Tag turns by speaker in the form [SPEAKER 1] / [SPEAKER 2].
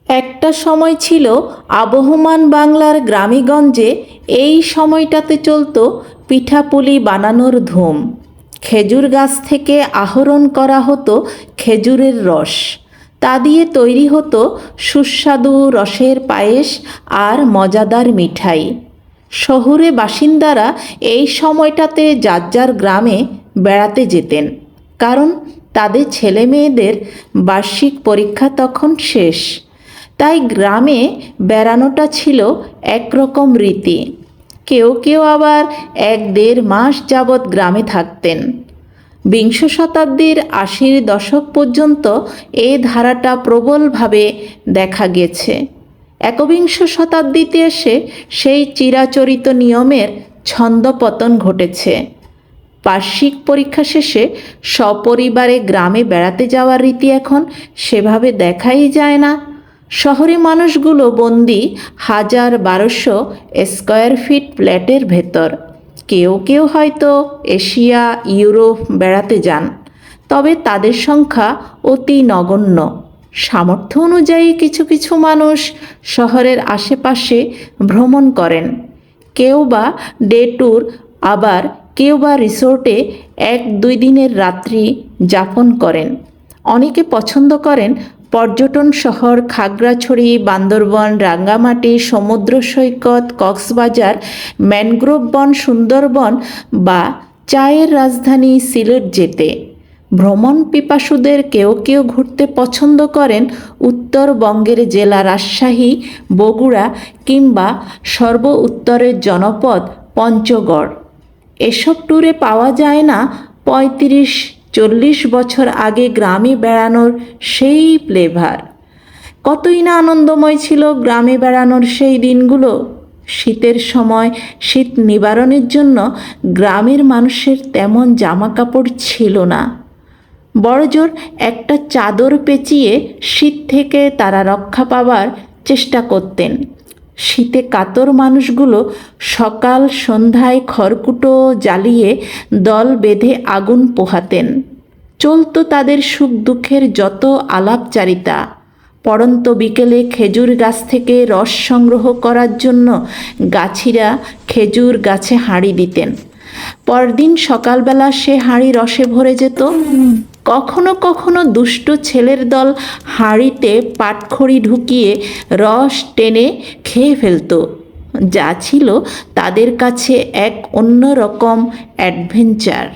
[SPEAKER 1] একটা সময় ছিল আবহমান বাংলার গ্রামেগঞ্জে এই সময়টাতে চলতো পিঠাপুলি বানানোর ধুম। খেজুর গাছ থেকে আহরণ করা হতো খেজুরের রস, তা দিয়ে তৈরি হতো সুস্বাদু রসের পায়েস আর মজাদার মিঠাই। শহুরে বাসিন্দারা এই সময়টাতে যার যার গ্রামে বেড়াতে যেতেন, কারণ তাদের ছেলে মেয়েদের বার্ষিক পরীক্ষা তখন শেষ। তাই গ্রামে বেড়ানোটা ছিল একরকম রীতি। কেউ কেউ আবার 1-1.5 মাস যাবৎ গ্রামে থাকতেন। বিংশ শতাব্দীর 80-র দশক পর্যন্ত এই ধারাটা প্রবলভাবে দেখা গেছে। একবিংশ শতাব্দীতে এসে সেই চিরাচরিত নিয়মের ছন্দপতন ঘটেছে। বার্ষিক পরীক্ষা শেষে সপরিবারে গ্রামে বেড়াতে যাওয়ার রীতি এখন সেভাবে দেখাই যায় না। শহরে মানুষগুলো বন্দি 1000-1200 স্কোয়ার ফিট ফ্ল্যাটের ভেতর। কেউ কেউ হয়তো এশিয়া ইউরোপ বেড়াতে যান, তবে তাদের সংখ্যা অতি নগণ্য। সামর্থ্য অনুযায়ী কিছু কিছু মানুষ শহরের আশেপাশে ভ্রমণ করেন, কেউ বা ডে ট্যুর, আবার কেউ বা রিসোর্টে 1-2 দিনের রাত্রি যাপন করেন। অনেকে পছন্দ করেন পর্যটন শহর খাগড়াছড়ি, বান্দরবন, রাঙ্গামাটি, সমুদ্র সৈকত, কক্সবাজার, ম্যানগ্রোভ বন, সুন্দরবন বা চায়ের রাজধানী সিলেট যেতে। ভ্রমণ পিপাসুদের কেউ কেউ ঘুরতে পছন্দ করেন উত্তরবঙ্গের জেলা রাজশাহী, বগুড়া কিংবা সর্ব উত্তরের জনপদ পঞ্চগড়। এসব ট্যুরে পাওয়া যায় না 35-40 বছর আগে গ্রামে বেড়ানোর সেই ফ্লেভার। কতই না আনন্দময় ছিল গ্রামে বেড়ানোর সেই দিনগুলো। শীতের সময় শীত নিবারণের জন্য গ্রামের মানুষের তেমন জামা কাপড় ছিল না। বড়জোর একটা চাদর পেঁচিয়ে শীত থেকে তারা রক্ষা পাবার চেষ্টা করতেন। শীতে কাতর মানুষগুলো সকাল সন্ধ্যায় খড়কুটো জ্বালিয়ে দল বেঁধে আগুন পোহাতেন। চলতো তাদের সুখ দুঃখের যত আলাপচারিতা। পড়ন্ত বিকেলে খেজুর গাছ থেকে রস সংগ্রহ করার জন্য গাছিরা খেজুর গাছে হাঁড়ি দিতেন। পরদিন সকালবেলা সে হাঁড়ি রসে ভরে যেত। কখনো কখনো দুষ্ট ছেলের দল হাঁড়িতে পাটখড়ি ঢুকিয়ে রস টেনে খেয়ে ফেলত, যা ছিল তাদের কাছে এক অন্যরকম অ্যাডভেঞ্চার।